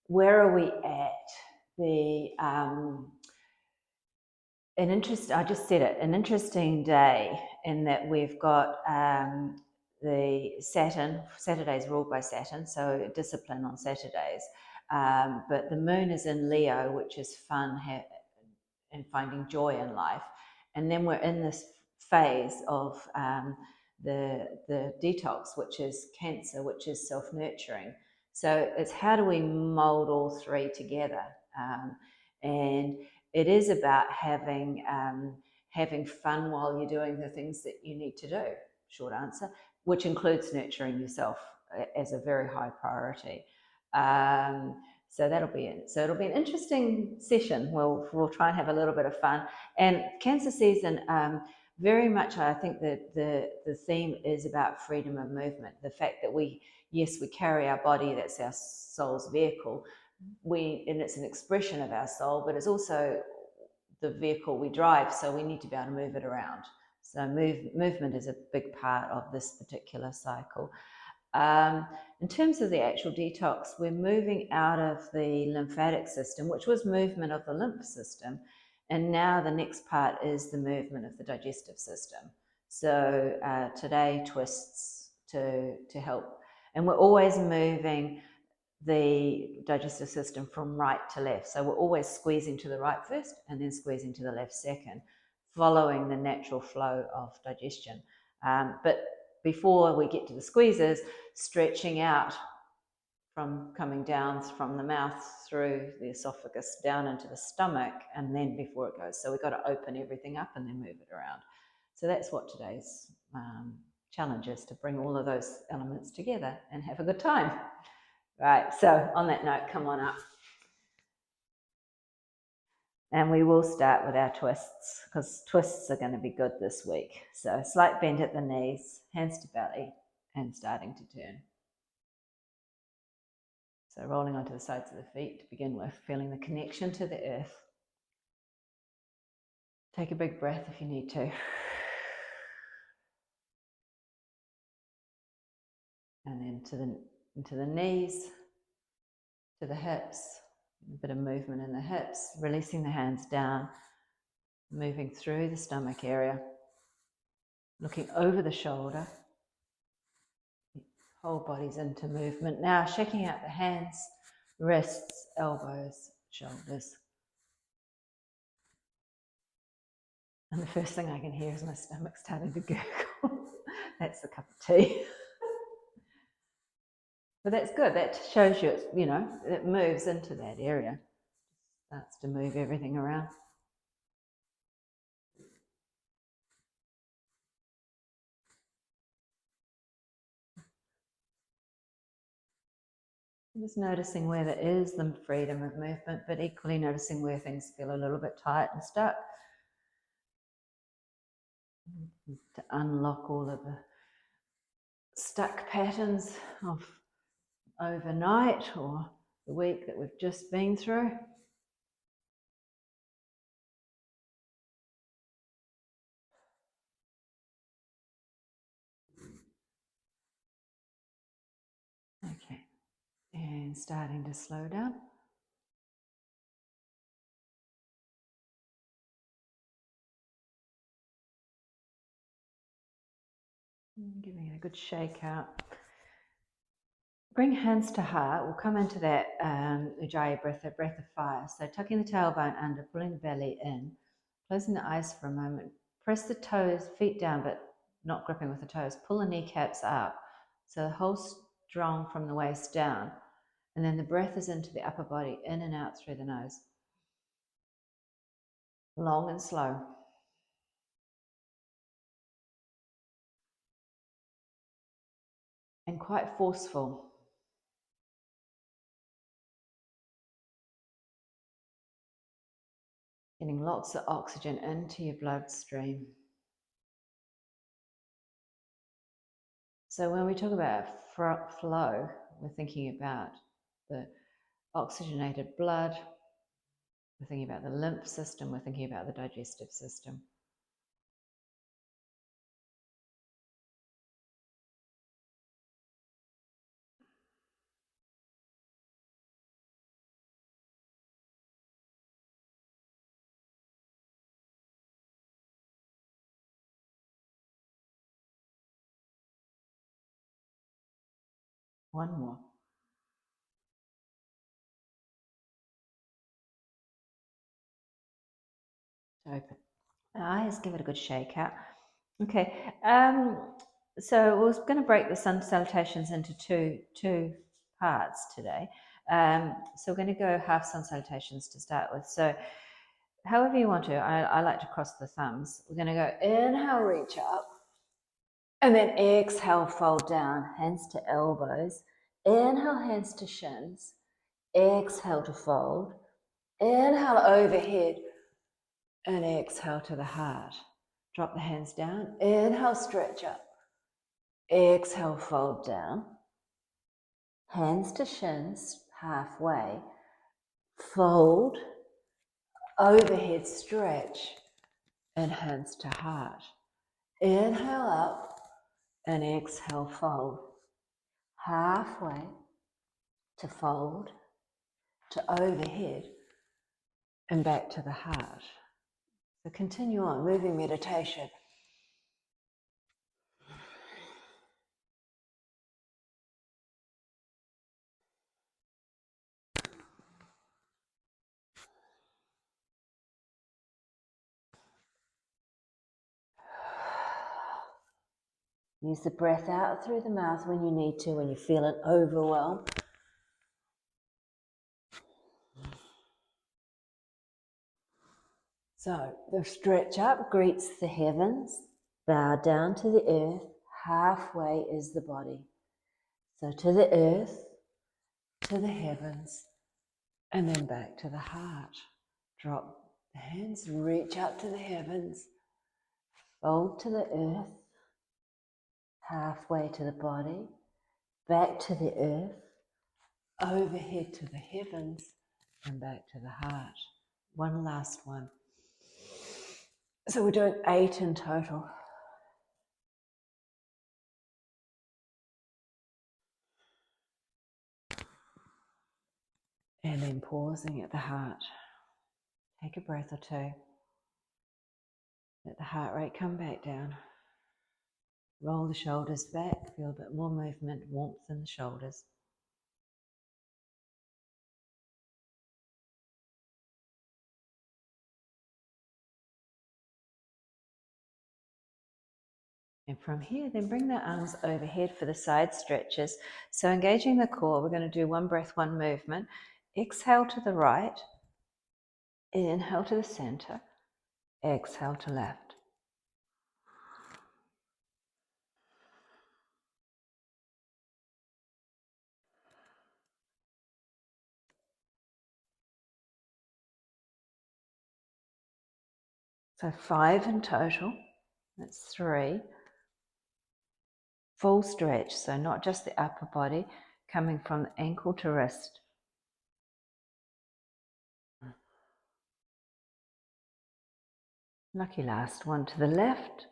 where are we at? I just said it, an interesting day in that we've got the Saturday's ruled by Saturn, so discipline on Saturdays. But the moon is in Leo, which is fun and finding joy in life. And then we're in this phase of the detox, which is Cancer, which is self-nurturing. So it's how do we mold all three together? And it is about having fun while you're doing the things that you need to do. Short answer, which includes nurturing yourself as a very high priority. So that'll be it. So it'll be an interesting session. We'll try and have a little bit of fun. And Cancer season, very much, I think that the theme is about freedom of movement. The fact that we carry our body, that's our soul's vehicle. And it's an expression of our soul, but it's also the vehicle we drive, so we need to be able to move it around. So movement is a big part of this particular cycle. In terms of the actual detox, we're moving out of the lymphatic system, which was movement of the lymph system, and now the next part is the movement of the digestive system. So today, twists to help, and we're always moving the digestive system from right to left. So we're always squeezing to the right first and then squeezing to the left second, following the natural flow of digestion. But before we get to the squeezes, stretching out from coming down from the mouth through the esophagus down into the stomach, and then before it goes. So we've got to open everything up and then move it around. So that's what today's challenge is, to bring all of those elements together and have a good time. Right, so on that note, come on up. And we will start with our twists, because twists are going to be good this week. So slight bend at the knees, hands to belly, and starting to turn. So rolling onto the sides of the feet to begin with, feeling the connection to the earth. Take a big breath if you need to. And then into the knees, to the hips, a bit of movement in the hips, releasing the hands down, moving through the stomach area, looking over the shoulder. Whole body's into movement. Now shaking out the hands, wrists, elbows, shoulders. And the first thing I can hear is my stomach starting to gurgle. That's a cup of tea. But that's good. That shows you, it moves into that area. Starts to move everything around. Just noticing where there is the freedom of movement, but equally noticing where things feel a little bit tight and stuck. To unlock all of the stuck patterns of overnight or the week that we've just been through. Okay, and starting to slow down. Giving it a good shake out. Bring hands to heart. We'll come into that Ujjayi breath, a breath of fire. So tucking the tailbone under, pulling the belly in, closing the eyes for a moment. Press the toes, feet down, but not gripping with the toes. Pull the kneecaps up. So the whole strong from the waist down. And then the breath is into the upper body, in and out through the nose. Long and slow. And quite forceful. Getting lots of oxygen into your bloodstream. So when we talk about flow, we're thinking about the oxygenated blood, we're thinking about the lymph system, we're thinking about the digestive system. One more. Open eyes, give it a good shake out. Okay, so we're going to break the sun salutations into two parts today. So we're going to go half sun salutations to start with. So however you want to, I like to cross the thumbs. We're going to go inhale, reach up, and then exhale, fold down, hands to elbows. Inhale, hands to shins. Exhale to fold. Inhale overhead, and exhale to the heart. Drop the hands down. Inhale, stretch up. Exhale, fold down. Hands to shins, halfway. Fold, overhead stretch, and hands to heart. Inhale up, and exhale, fold. Halfway to fold, to overhead, and back to the heart. So continue on, moving meditation. Use the breath out through the mouth when you need to, when you feel an overwhelm. So the stretch up greets the heavens, bow down to the earth, halfway is the body. So to the earth, to the heavens, and then back to the heart. Drop the hands, reach up to the heavens, fold to the earth, halfway to the body, back to the earth, overhead to the heavens, and back to the heart. One last one. So we're doing 8 in total. And then pausing at the heart. Take a breath or two. Let the heart rate come back down. Roll the shoulders back. Feel a bit more movement, warmth in the shoulders. And from here, then bring the arms overhead for the side stretches. So engaging the core, we're going to do one breath, one movement. Exhale to the right. Inhale to the center. Exhale to left. So 5 in total. That's 3. Full stretch, so not just the upper body, coming from ankle to wrist. Lucky last one to the left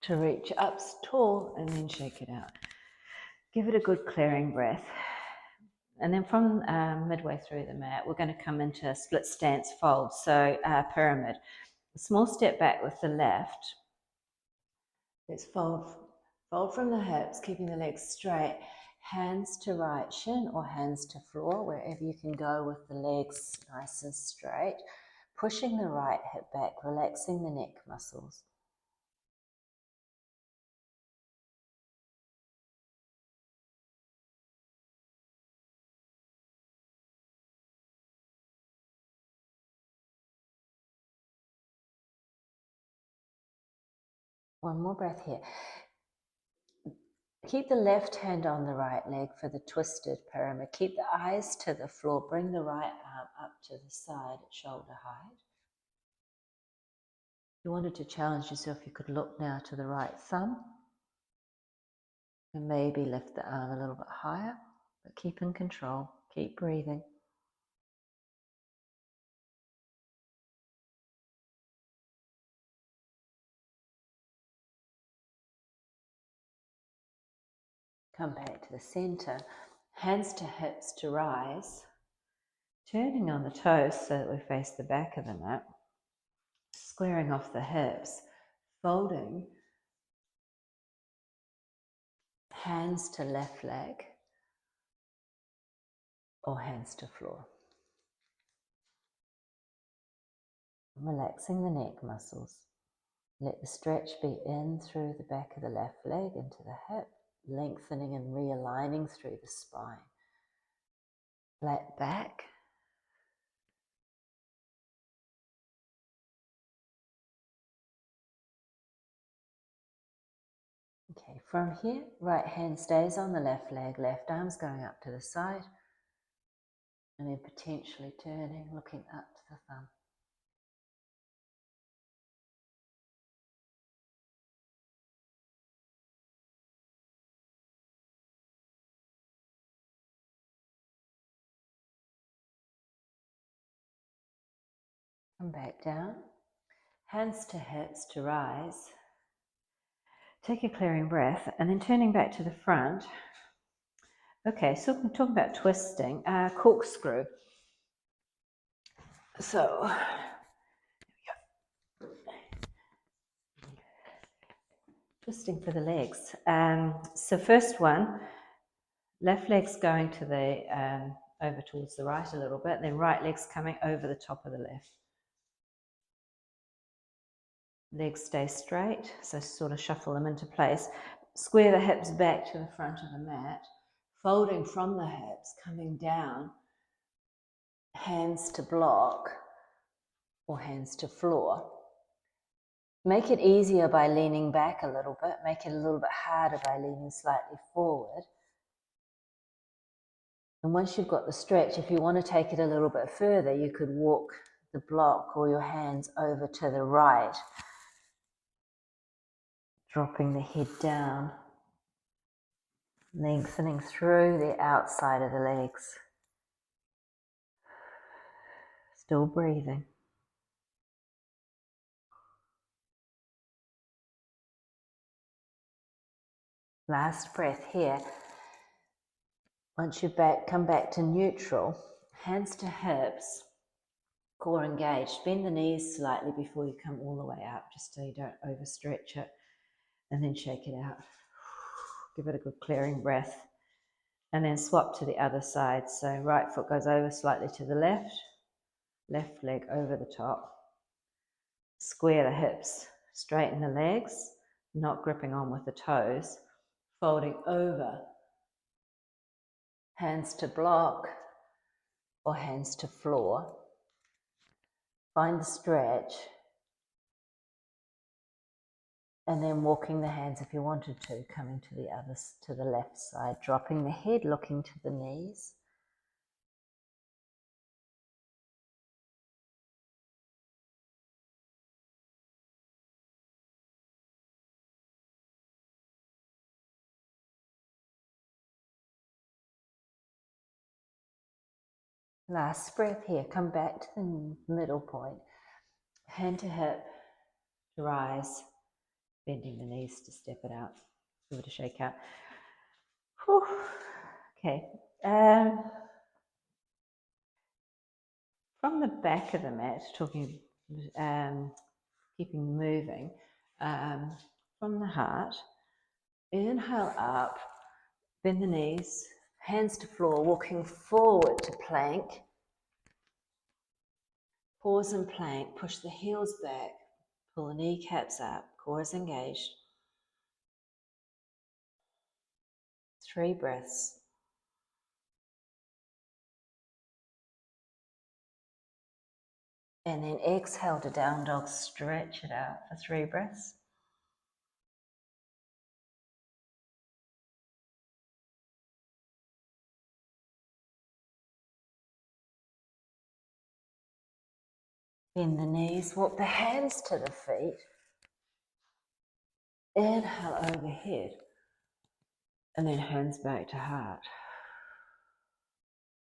to reach up tall and then shake it out. Give it a good clearing breath. And then from midway through the mat, we're going to come into a split stance fold, so pyramid. A small step back with the left. Let's fold from the hips, keeping the legs straight. Hands to right shin or hands to floor, wherever you can go with the legs nice and straight. Pushing the right hip back, relaxing the neck muscles. One more breath here. Keep the left hand on the right leg for the twisted pyramid. Keep the eyes to the floor. Bring the right arm up to the side at shoulder height. If you wanted to challenge yourself, you could look now to the right thumb and maybe lift the arm a little bit higher, but keep in control. Keep breathing. Come back to the center. Hands to hips to rise. Turning on the toes so that we face the back of the mat. Squaring off the hips. Folding. Hands to left leg. or hands to floor. Relaxing the neck muscles. Let the stretch be in through the back of the left leg into the hip, lengthening and realigning through the spine. Flat back. Okay, from here, right hand stays on the left leg, left arm's going up to the side, and then potentially turning, looking up to the thumb. Come back down, hands to hips to rise. Take a clearing breath, and then turning back to the front. Okay, so I'm talking about twisting, corkscrew. So, twisting for the legs. So first one, left leg's going to the over towards the right a little bit, then right leg's coming over the top of the left. Legs stay straight, so sort of shuffle them into place. Square the hips back to the front of the mat, folding from the hips, coming down, hands to block or hands to floor. Make it easier by leaning back a little bit, make it a little bit harder by leaning slightly forward. And once you've got the stretch, if you want to take it a little bit further, you could walk the block or your hands over to the right, dropping the head down, lengthening through the outside of the legs. Still breathing. Last breath here. Once you're back, come back to neutral, hands to hips, core engaged. Bend the knees slightly before you come all the way up, just so you don't overstretch it, and then shake it out. Give it a good clearing breath, and then swap to the other side. So right foot goes over slightly to the left, left leg over the top. Square the hips, straighten the legs, not gripping on with the toes, folding over, hands to block or hands to floor. Find the stretch, and then walking the hands if you wanted to, coming to the others, to the left side, dropping the head, looking to the knees. Last breath here, come back to the middle point, hand to hip to rise, bending the knees to step it out, give it a shake out. Whew. Okay. From the back of the mat, talking, keeping moving, from the heart, inhale up, bend the knees, hands to floor, walking forward to plank. Pause in plank, push the heels back, pull the kneecaps up, core is engaged. 3 breaths. And then exhale to down dog, stretch it out for 3 breaths. Bend the knees, walk the hands to the feet. Inhale overhead. And then hands back to heart.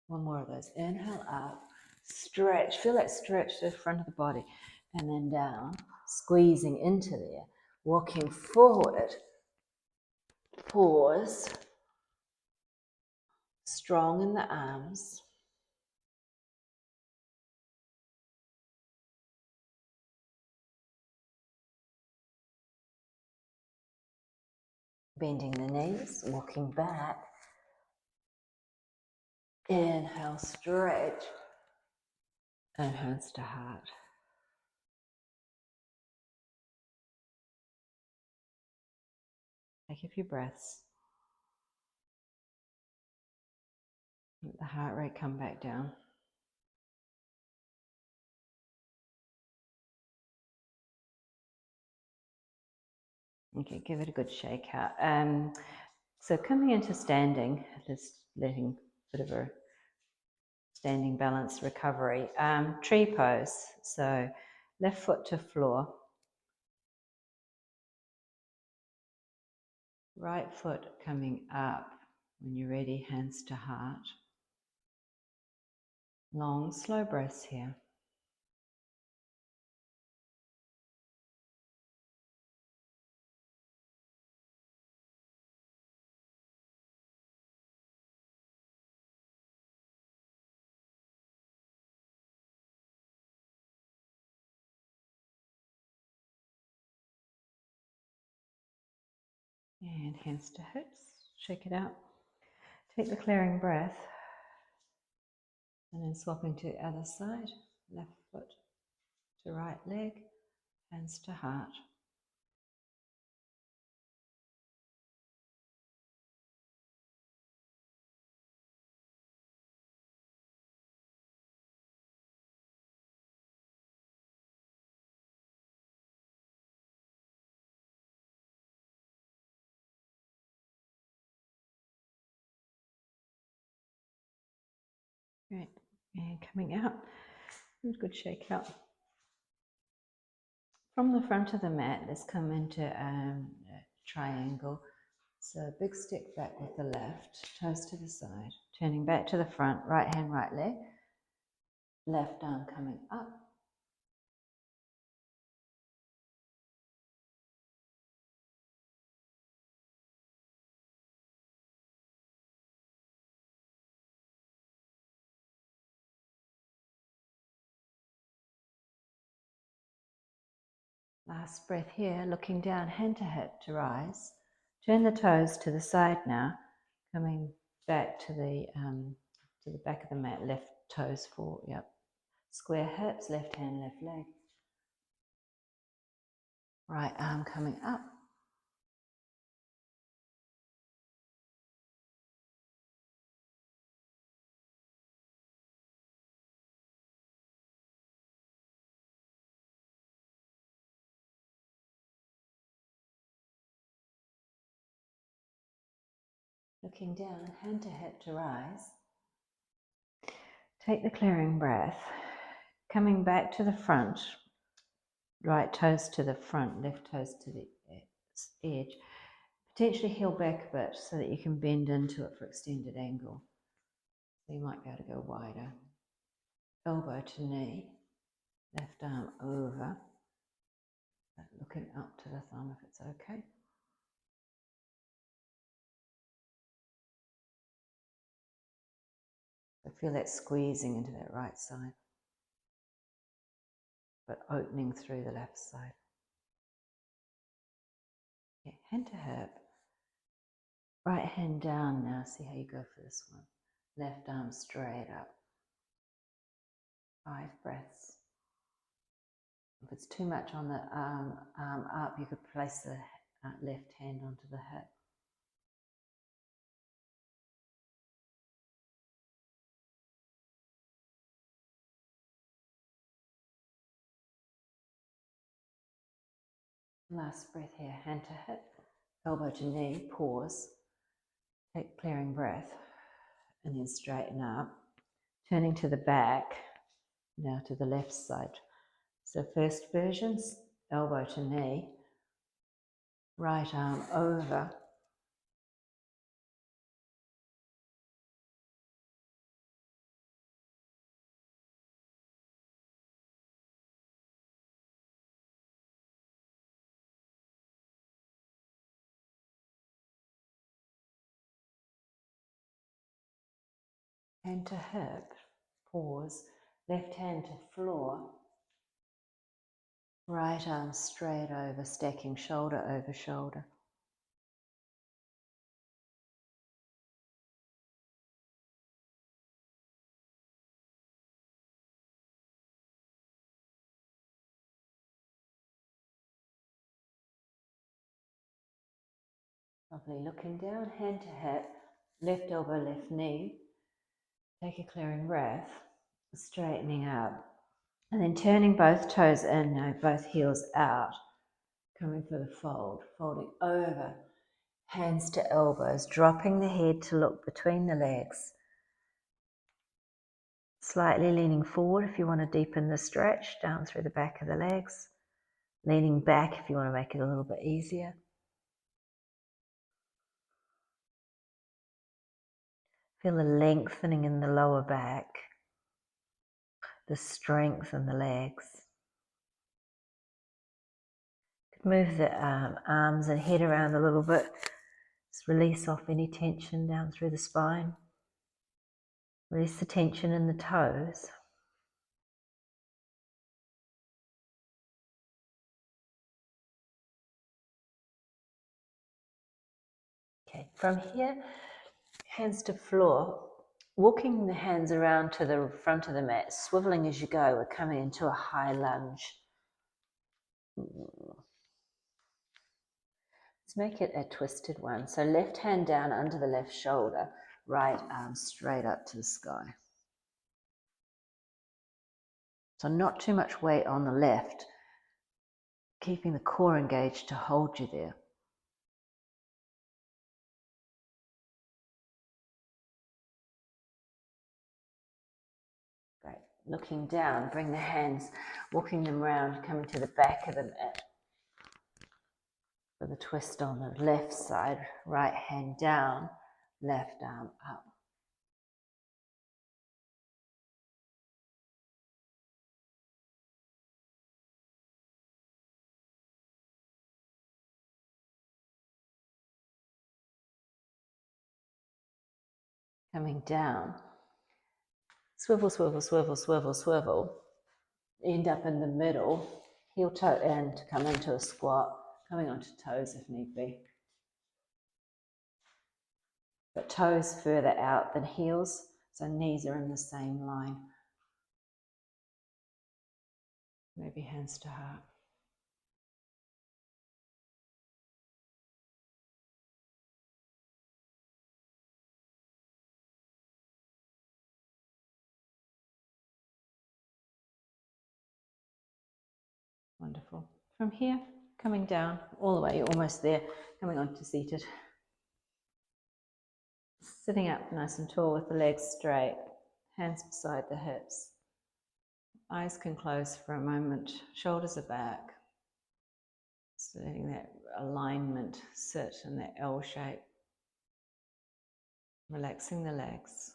One more of those. Inhale up, stretch, feel that stretch to the front of the body. And then down, squeezing into there, walking forward. Pause, strong in the arms. Bending the knees, walking back. Inhale, stretch. And hands to heart. Take a few breaths. Let the heart rate come back down. Okay, give it a good shake out. So coming into standing, just letting a bit of a standing balance recovery. Tree pose. So left foot to floor. Right foot coming up. When you're ready, hands to heart. Long, slow breaths here. And hands to hips. Shake it out. Take the clearing breath. And then swapping to the other side. Left foot to right leg. Hands to heart. Great. And coming out. Good shake out. From the front of the mat, let's come into a triangle. So big stick back with the left, toes to the side, turning back to the front, right hand, right leg, left arm coming up. Last breath here, looking down, hand to hip to rise. Turn the toes to the side now, coming back to the back of the mat, left toes forward, yep. Square hips, left hand, left leg. Right arm coming up. Looking down, hand to hip to rise. Take the clearing breath. Coming back to the front, right toes to the front, left toes to the edge. Potentially heel back a bit so that you can bend into it for extended angle. So you might be able to go wider. Elbow to knee, left arm over, looking up to the thumb if it's okay. So feel that squeezing into that right side, but opening through the left side. Okay, hand to hip. Right hand down now, see how you go for this one. Left arm straight up. 5 breaths. If it's too much on the arm up, you could place the left hand onto the hip. Last breath here, hand to hip, elbow to knee, pause, take clearing breath, and then straighten up. Turning to the back, now to the left side. So first versions, elbow to knee, right arm over, hand to hip, pause, left hand to floor, right arm straight over, stacking shoulder over shoulder. Lovely. Looking down, hand to hip, left elbow, left knee. Take a clearing breath, straightening up, and then turning both toes in, now both heels out, coming for the fold, folding over, hands to elbows, dropping the head to look between the legs. Slightly leaning forward if you want to deepen the stretch down through the back of the legs. Leaning back if you want to make it a little bit easier. Feel the lengthening in the lower back, the strength in the legs. Move the arms and head around a little bit. Just release off any tension down through the spine. Release the tension in the toes. Okay, from here, hands to floor. Walking the hands around to the front of the mat, swiveling as you go. We're coming into a high lunge. Let's make it a twisted one. So left hand down under the left shoulder, right arm straight up to the sky. So not too much weight on the left, keeping the core engaged to hold you there. Great. Looking down, bring the hands, walking them around, coming to the back of the mat. With a twist on the left side, right hand down, left arm up. Coming down. Swivel, swivel, swivel, swivel, swivel. End up in the middle. Heel toe in to come into a squat. Coming onto toes if need be. But toes further out than heels, so knees are in the same line. Maybe hands to heart. Wonderful. From here, coming down all the way, you're almost there, coming on to seated. Sitting up nice and tall with the legs straight, hands beside the hips. Eyes can close for a moment, shoulders are back. So letting that alignment sit in that L shape. Relaxing the legs.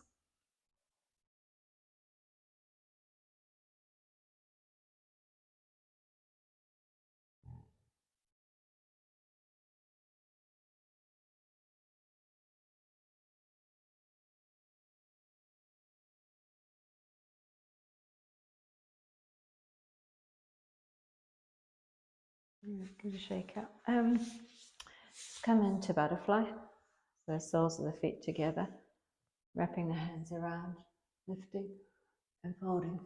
Give a shake out. Come into butterfly. So soles of the feet together, wrapping the hands around, lifting and folding.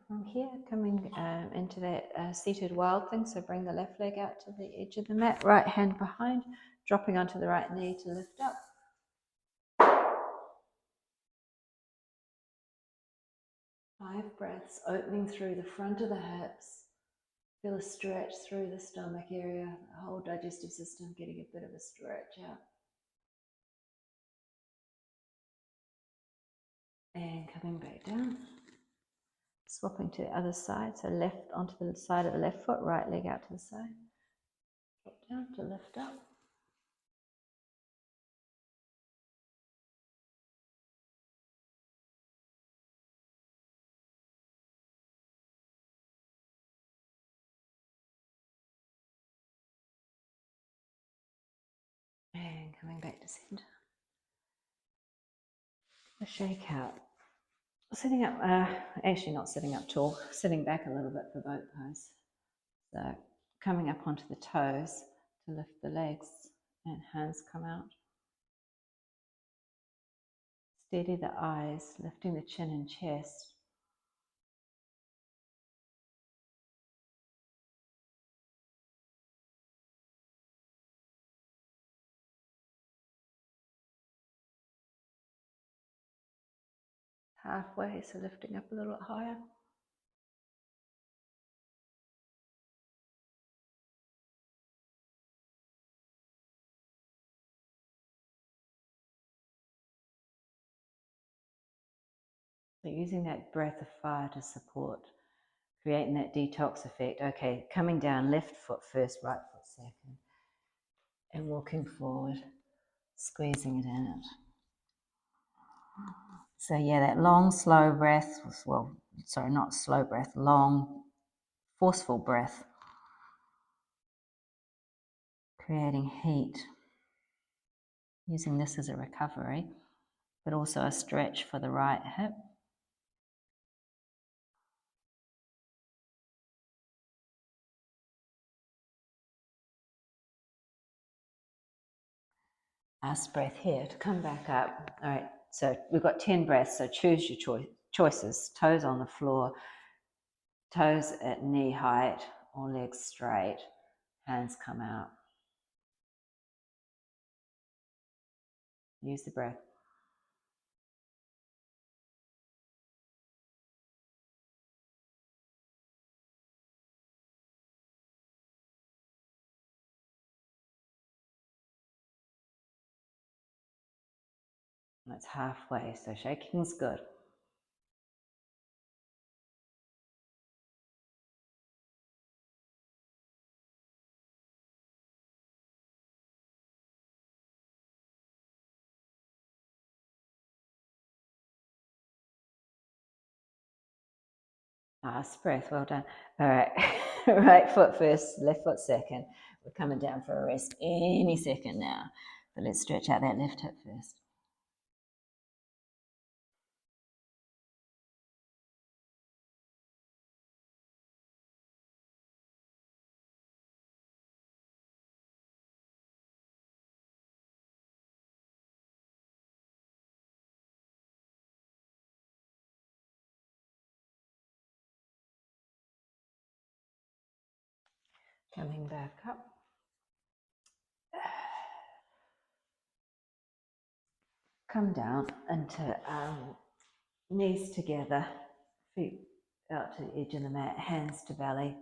From here, coming into that seated wild thing, so bring the left leg out to the edge of the mat, right hand behind, dropping onto the right knee to lift up. 5 breaths, opening through the front of the hips. Feel a stretch through the stomach area, the whole digestive system getting a bit of a stretch out. And coming back down. Swapping to the other side, so left onto the side of the left foot, right leg out to the side. Drop down to lift up. And coming back to center. A shake out. Sitting up, actually not sitting up tall, sitting back a little bit for boat pose. So coming up onto the toes to lift the legs and hands come out. Steady the eyes, lifting the chin and chest. Halfway, so lifting up a little higher. So using that breath of fire to support, creating that detox effect. Okay, coming down, left foot first, right foot second. And walking forward, squeezing it out. So yeah, that long, slow breath, well, sorry, not slow breath, long, forceful breath, creating heat, using this as a recovery, but also a stretch for the right hip. Last breath here to come back up. All right, so we've got 10 breaths, so choose your choices. Toes on the floor, toes at knee height or legs straight, hands come out. Use the breath. That's halfway, so shaking's good. Last breath, well done. All right, right foot first, left foot second. We're coming down for a rest any second now. But let's stretch out that left hip first. Coming back up. Come down into knees together, feet out to the edge of the mat, hands to belly.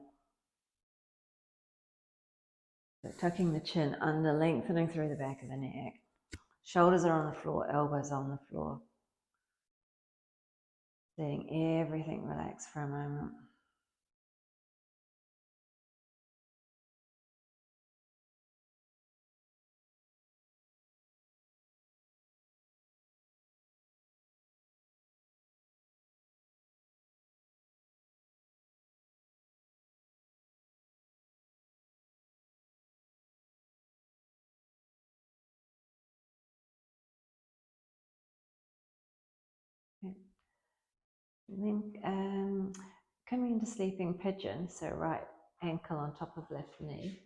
So tucking the chin under, lengthening through the back of the neck. Shoulders are on the floor, elbows on the floor. Letting everything relax for a moment. Okay. And then coming into sleeping pigeon, so right ankle on top of left knee,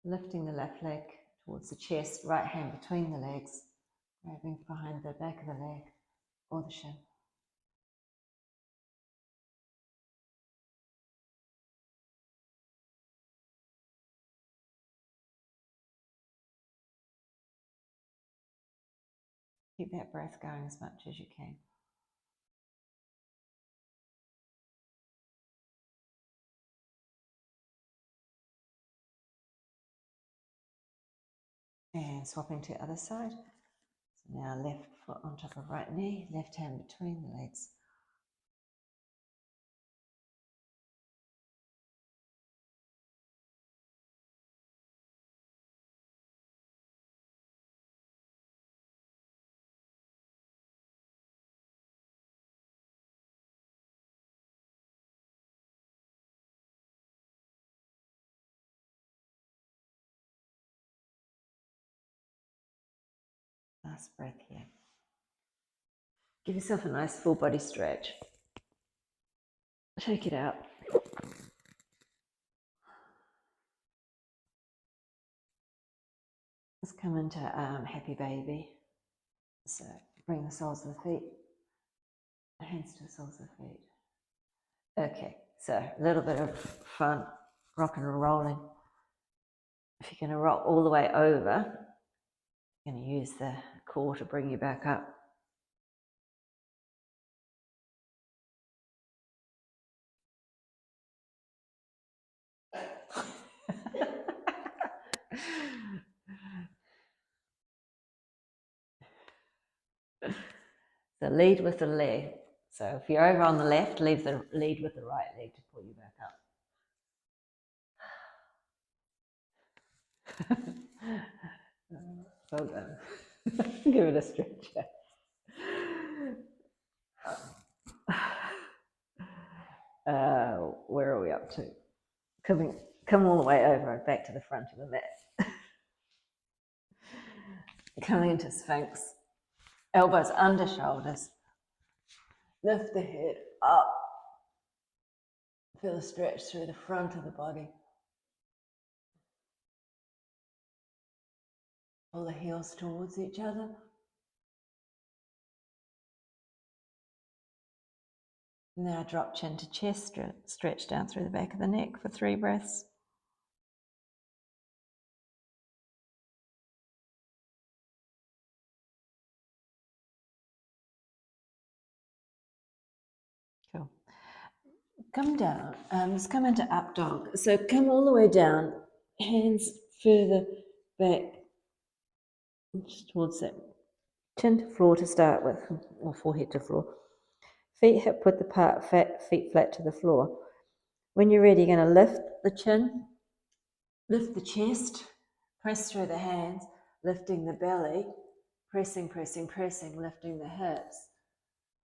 lifting the left leg towards the chest, right hand between the legs, grabbing behind the back of the leg or the shin. Keep that breath going as much as you can. And swapping to the other side. So now left foot on top of right knee, left hand between the legs. Last breath here. Give yourself a nice full body stretch. Shake it out. Let's come into happy baby. So bring the soles of the feet, hands to the soles of the feet. Okay, so a little bit of fun, rocking and rolling. If you're going to rock all the way over, you're going to use the core to bring you back up. So lead with the leg. So if you're over on the left, lead with the right leg to pull you back up. Well done. Give it a stretch. Where are we up to? Come all the way over and back to the front of the mat. Coming into Sphinx. Elbows under shoulders. Lift the head up. Feel a stretch through the front of the body. Pull the heels towards each other. Now drop chin to chest, stretch down through the back of the neck for 3 breaths. Cool. Come down. Let's come into up dog. So come all the way down, hands further back, just towards that chin to floor to start with, or forehead to floor. Feet hip width apart, feet flat to the floor. When you're ready, you're going to lift the chin, lift the chest, press through the hands, lifting the belly, pressing, lifting the hips,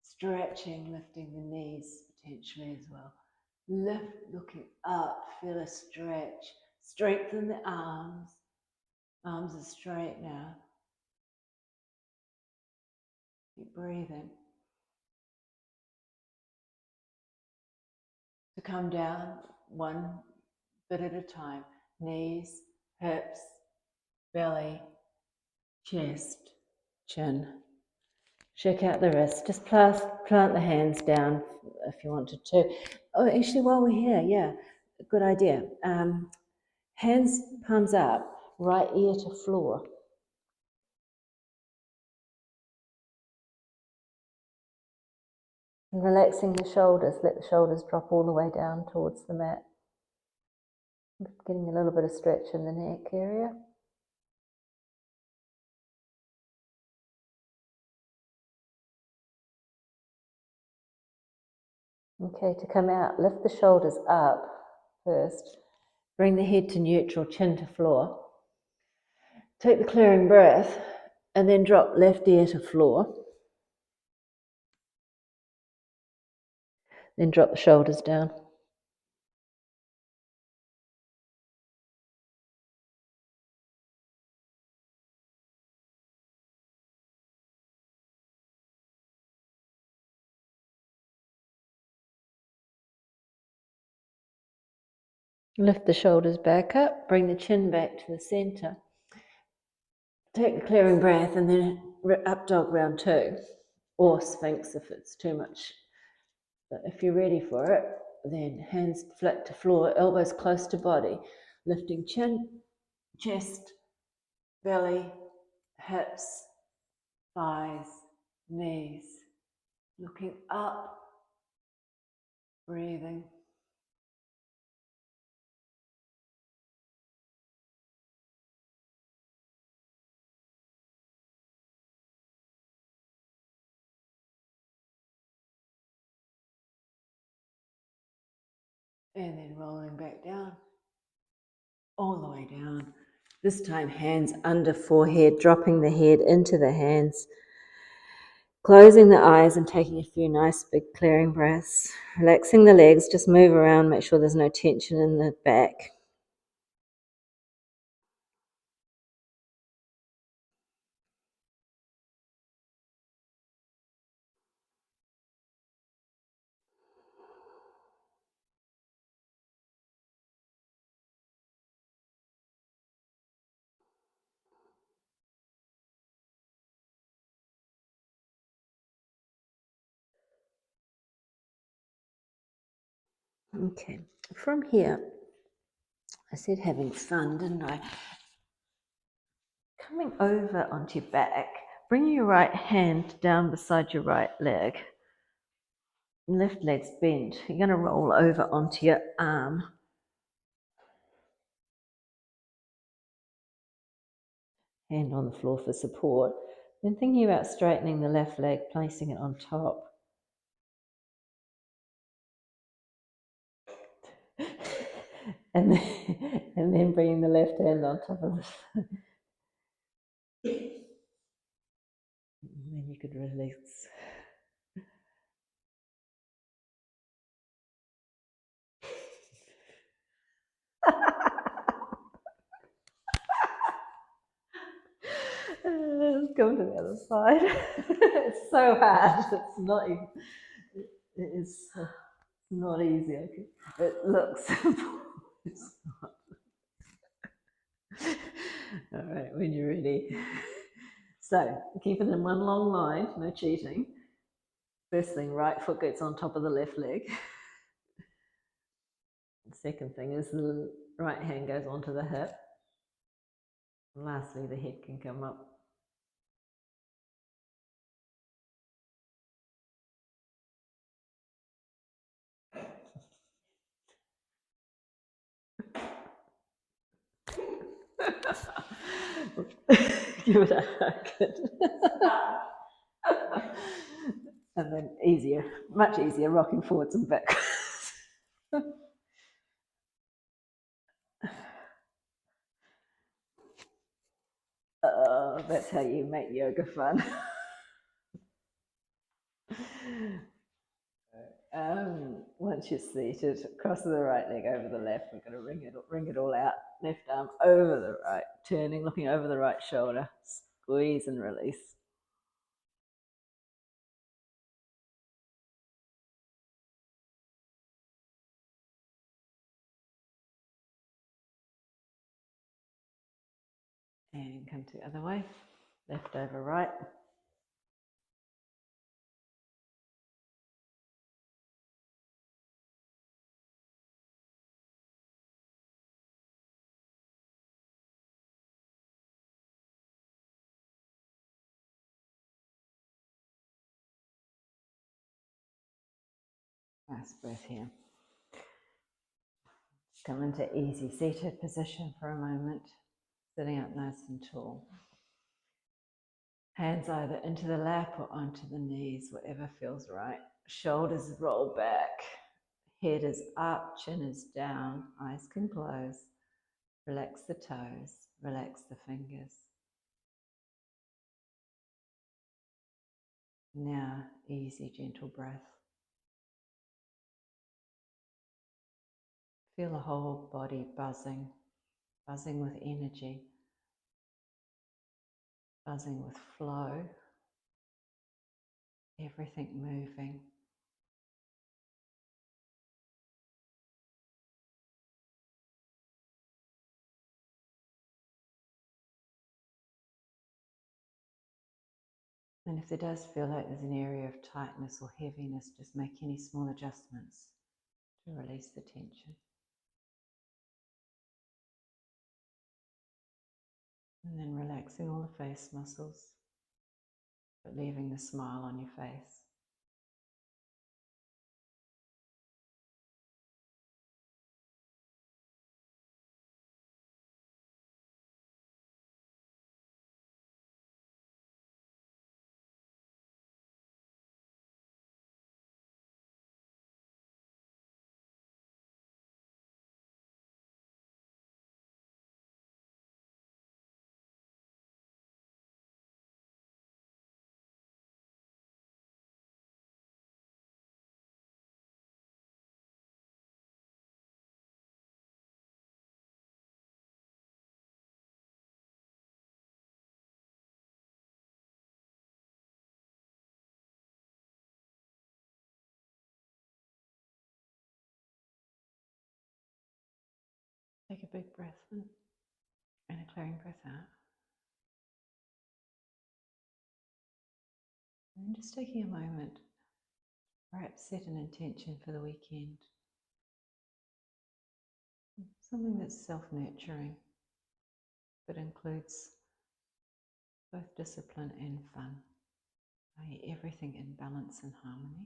stretching, lifting the knees potentially as well. Lift, looking up, feel a stretch. Strengthen the arms. Arms are straight now. Keep breathing. To come down one bit at a time. Knees, hips, belly, chest, chin. Shake out the wrists. Just plant the hands down if you wanted to. Oh, actually, while we're here, yeah, good idea. Hands, palms up, right ear to floor. And relaxing the shoulders, let the shoulders drop all the way down towards the mat. Getting a little bit of stretch in the neck area. Okay, to come out, lift the shoulders up first. Bring the head to neutral, chin to floor. Take the clearing breath and then drop left ear to floor. Then drop the shoulders down. Lift the shoulders back up, bring the chin back to the center. Take the clearing breath and then up dog round 2, or Sphinx if it's too much. But if you're ready for it, then hands flat to floor, elbows close to body, lifting chin, chest, belly, hips, thighs, knees, looking up, breathing. And then rolling back down, all the way down. This time hands under forehead, dropping the head into the hands, closing the eyes and taking a few nice big clearing breaths. Relaxing the legs, just move around, make sure there's no tension in the back. Okay, from here, I said having fun, didn't I? Coming over onto your back, bring your right hand down beside your right leg. Left leg's bent. You're going to roll over onto your arm. Hand on the floor for support. Then thinking about straightening the left leg, placing it on top. and then bringing the left hand on top of it. And then you could release. Let's go to the other side. It's so hard. It's not even. It is not easy. Okay. It looks simple. It's not. All right, when you're ready. So keep it in one long line. No cheating. First thing, right foot gets on top of the left leg. The second thing is the right hand goes onto the hip. And lastly, the head can come up. Give it a hug. And then easier, much easier, rocking forwards and backwards. That's how you make yoga fun. Once you're seated, cross the right leg over the left. We're going to ring it all out. Left arm over the right, turning, looking over the right shoulder. Squeeze and release. And come to the other way. Left over right. Nice breath here. Come into easy seated position for a moment, sitting up nice and tall. Hands either into the lap or onto the knees, whatever feels right. Shoulders roll back, head is up, chin is down, eyes can close. Relax the toes, relax the fingers. Now, easy, gentle breath. Feel the whole body buzzing, buzzing with energy, buzzing with flow, everything moving. And if there does feel like there's an area of tightness or heaviness, just make any small adjustments to release the tension. And then relaxing all the face muscles, but leaving the smile on your face. Take a big breath in and a clearing breath out. And then just taking a moment, perhaps set an intention for the weekend. something that's self-nurturing, but includes both discipline and fun, i.e. everything in balance and harmony.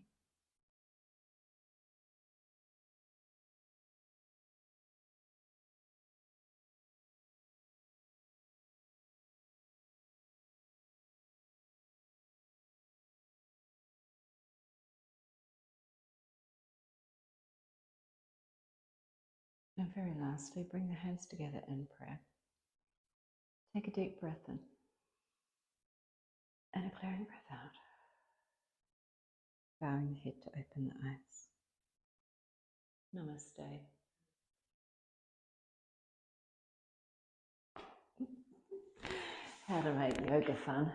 And very lastly, bring the hands together in prayer. Take a deep breath in and a clearing breath out. Bowing the head to open the eyes. Namaste. How to make yoga fun.